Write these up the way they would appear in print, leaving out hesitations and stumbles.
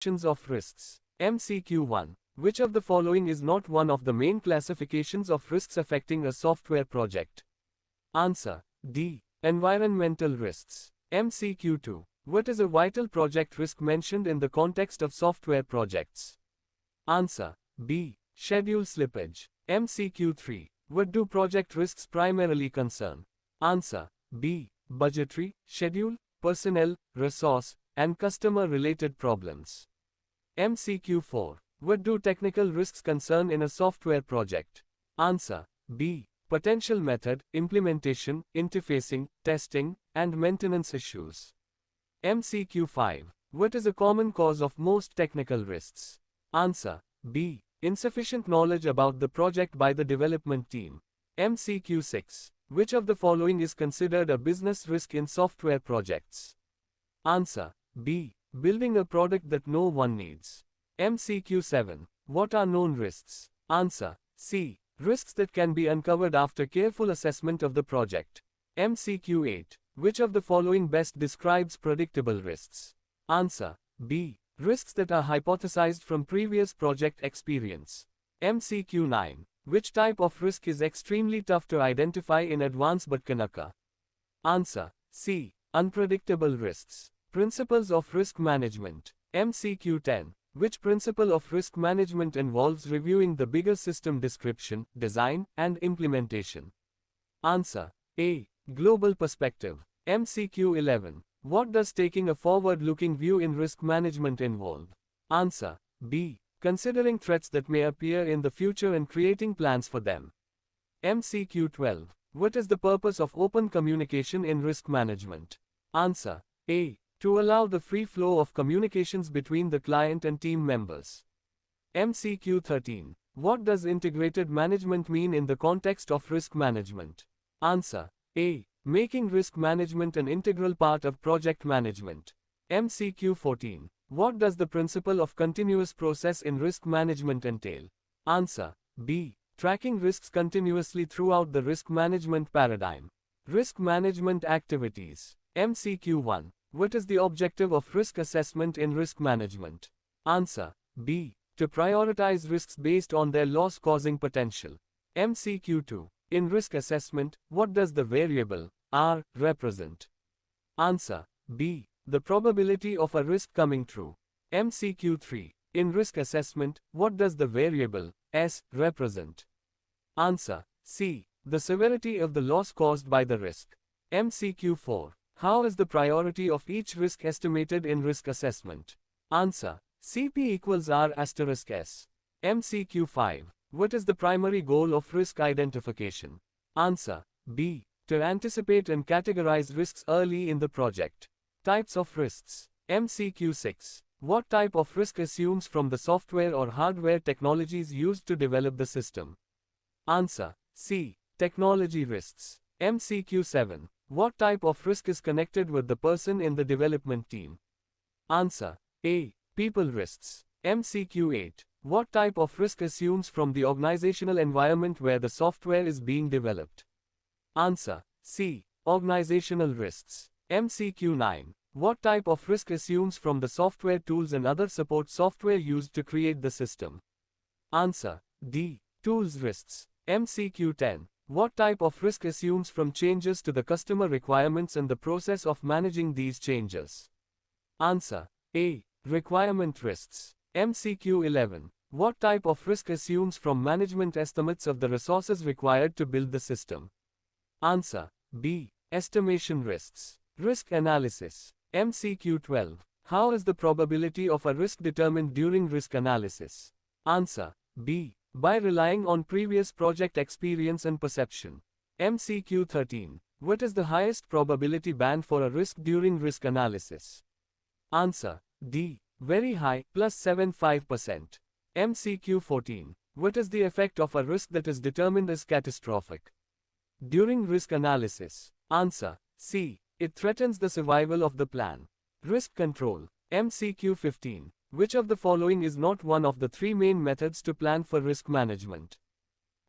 Classifications of risks. MCQ 1. Which of the following is not one of the main classifications of risks affecting a software project? Answer. D. Environmental risks. MCQ 2. What is a vital project risk mentioned in the context of software projects? Answer. B. Schedule slippage. MCQ 3. What do project risks primarily concern? Answer. B. Budgetary, schedule, personnel, resource, and customer-related problems. MCQ 4. What do technical risks concern in a software project? Answer. B. Potential method, implementation, interfacing, testing, and maintenance issues. MCQ 5. What is a common cause of most technical risks? Answer. B. Insufficient knowledge about the project by the development team. MCQ 6. Which of the following is considered a business risk in software projects? Answer. B. Building a product that no one needs. MCQ 7. What are known risks? Answer. C. Risks that can be uncovered after careful assessment of the project. MCQ 8. Which of the following best describes predictable risks? Answer. B. Risks that are hypothesized from previous project experience. MCQ 9. Which type of risk is extremely tough to identify in advance but can occur? Answer. C. Unpredictable risks. Principles of risk management. MCQ 10. Which principle of risk management involves reviewing the bigger system description, design, and implementation? Answer. A. Global perspective. MCQ 11. What does taking a forward-looking view in risk management involve? Answer. B. Considering threats that may appear in the future and creating plans for them. MCQ 12. What is the purpose of open communication in risk management? Answer. A. To allow the free flow of communications between the client and team members. MCQ 13. What does integrated management mean in the context of risk management? Answer. A. Making risk management an integral part of project management. MCQ 14. What does the principle of continuous process in risk management entail? Answer. B. Tracking risks continuously throughout the risk management paradigm. Risk management activities. MCQ 1. What is the objective of risk assessment in risk management? Answer. B. To prioritize risks based on their loss-causing potential. MCQ 2. In risk assessment, what does the variable R represent? Answer. B. The probability of a risk coming true. MCQ 3. In risk assessment, what does the variable S represent? Answer. C. The severity of the loss caused by the risk. MCQ 4. How is the priority of each risk estimated in risk assessment? Answer. CP equals R asterisk S. MCQ 5. What is the primary goal of risk identification? Answer. B. To anticipate and categorize risks early in the project. Types of risks. MCQ 6. What type of risk assumes from the software or hardware technologies used to develop the system? Answer. C. Technology risks. MCQ 7. What type of risk is connected with the person in the development team? Answer. A. People risks. MCQ 8. What type of risk assumes from the organizational environment where the software is being developed? Answer. C. Organizational risks. MCQ 9. What type of risk assumes from the software tools and other support software used to create the system? Answer. D. Tools risks. MCQ 10. What type of risk assumes from changes to the customer requirements and the process of managing these changes? Answer. A. Requirement risks. MCQ 11. What type of risk assumes from management estimates of the resources required to build the system? Answer. B. Estimation risks. Risk analysis. MCQ 12. How is the probability of a risk determined during risk analysis? Answer. B. By relying on previous project experience and perception. MCQ 13. What is the highest probability band for a risk during risk analysis? Answer. D. Very high, +75%. MCQ 14. What is the effect of a risk that is determined as catastrophic during risk analysis? Answer. C. It threatens the survival of the plan. Risk control. MCQ 15. Which of the following is not one of the three main methods to plan for risk management?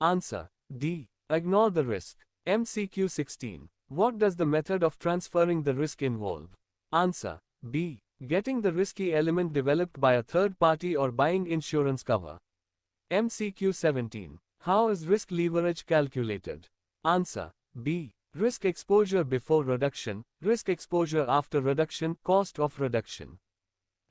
Answer. D. Ignore the risk. MCQ 16. What does the method of transferring the risk involve? Answer. B. Getting the risky element developed by a third party or buying insurance cover. MCQ 17. How is risk leverage calculated? Answer. B. Risk exposure before reduction, risk exposure after reduction, cost of reduction.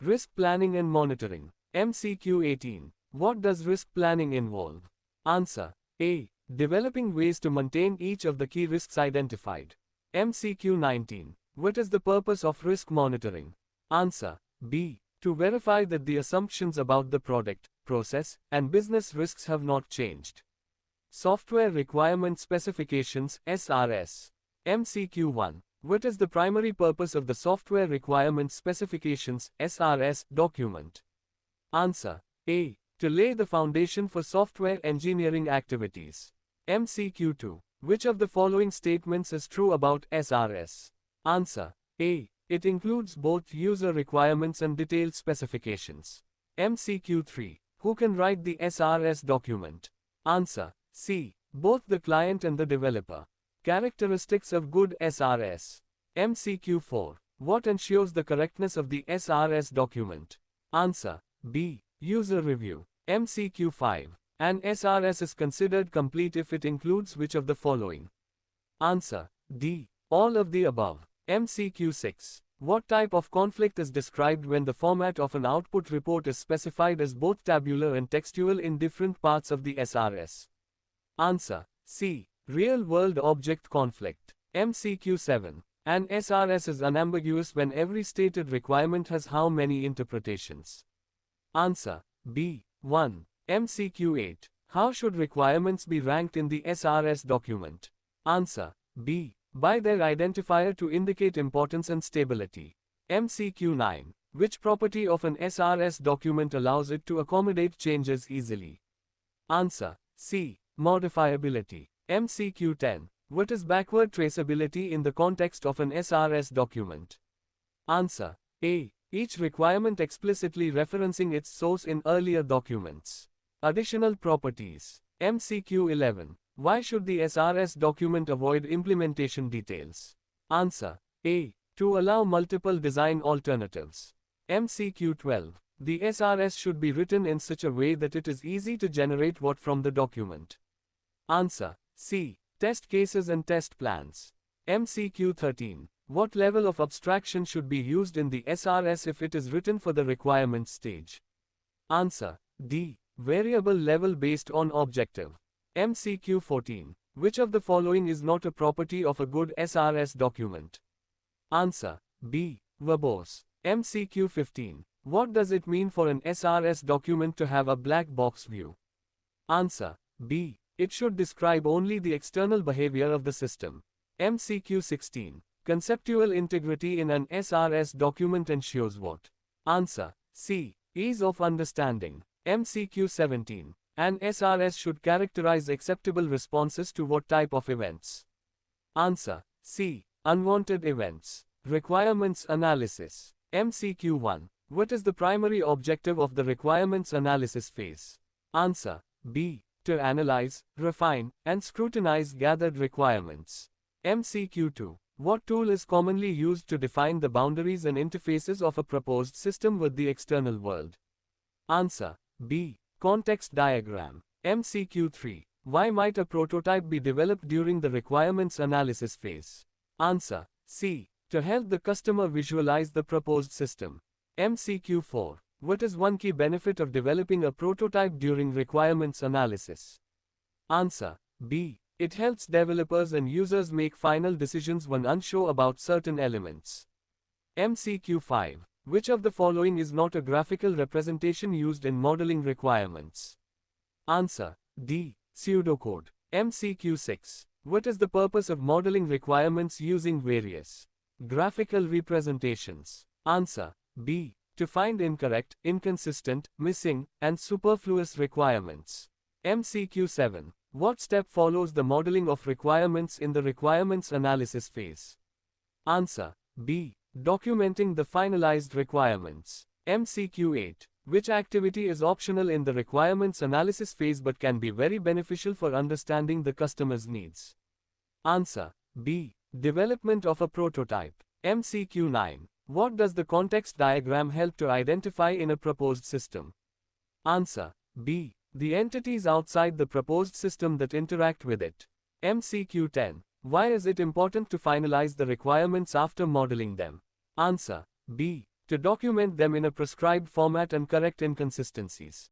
Risk planning and monitoring. MCQ 18. What does risk planning involve? Answer. A. Developing ways to maintain each of the key risks identified. MCQ 19. What is the purpose of risk monitoring? Answer. B. To verify that the assumptions about the product, process, and business risks have not changed. Software Requirement Specifications (SRS). MCQ 1. What is the primary purpose of the Software Requirement Specifications (SRS) document? Answer. A. To lay the foundation for software engineering activities. MCQ 2. Which of the following statements is true about SRS? Answer. A. It includes both user requirements and detailed specifications. MCQ 3. Who can write the SRS document? Answer. C. Both the client and the developer. Characteristics of good SRS. MCQ 4. What ensures the correctness of the SRS document? Answer. B. User review. MCQ 5. An SRS is considered complete if it includes which of the following? Answer. D. All of the above. MCQ 6. What type of conflict is described when the format of an output report is specified as both tabular and textual in different parts of the SRS? Answer. C. Real-world object conflict. MCQ 7. An SRS is unambiguous when every stated requirement has how many interpretations? Answer. B. 1. MCQ 8. How should requirements be ranked in the SRS document? Answer. B. By their identifier to indicate importance and stability. MCQ 9. Which property of an SRS document allows it to accommodate changes easily? Answer. C. Modifiability. MCQ 10. What is backward traceability in the context of an SRS document? Answer. A. Each requirement explicitly referencing its source in earlier documents. Additional properties. MCQ 11. Why should the SRS document avoid implementation details? Answer. A. To allow multiple design alternatives. MCQ 12. The SRS should be written in such a way that it is easy to generate what from the document. Answer. C. Test cases and test plans. MCQ 13. What level of abstraction should be used in the SRS if it is written for the requirement stage? Answer. D. Variable level based on objective. MCQ 14. Which of the following is not a property of a good SRS document? Answer. B. Verbose. MCQ 15. What does it mean for an SRS document to have a black box view? Answer. B. It should describe only the external behavior of the system. MCQ 16. Conceptual integrity in an SRS document ensures what? Answer. C. Ease of understanding. MCQ 17. An SRS should characterize acceptable responses to what type of events? Answer. C. Unwanted events. Requirements analysis. MCQ 1. What is the primary objective of the requirements analysis phase? Answer. B. To analyze, refine, and scrutinize gathered requirements. MCQ 2. What tool is commonly used to define the boundaries and interfaces of a proposed system with the external world? Answer. B. Context diagram. MCQ 3. Why might a prototype be developed during the requirements analysis phase? Answer. C. To help the customer visualize the proposed system. MCQ 4. What is one key benefit of developing a prototype during requirements analysis? Answer. B. It helps developers and users make final decisions when unsure about certain elements. MCQ 5. Which of the following is not a graphical representation used in modeling requirements? Answer. D. Pseudocode. MCQ 6. What is the purpose of modeling requirements using various graphical representations? Answer. B. To find incorrect, inconsistent, missing, and superfluous requirements. MCQ 7. What step follows the modeling of requirements in the requirements analysis phase? Answer. B. Documenting the finalized requirements. MCQ 8. Which activity is optional in the requirements analysis phase but can be very beneficial for understanding the customer's needs? Answer. B. Development of a prototype. MCQ 9. What does the context diagram help to identify in a proposed system? Answer. B. The entities outside the proposed system that interact with it. MCQ 10. Why is it important to finalize the requirements after modeling them? Answer. B. To document them in a prescribed format and correct inconsistencies.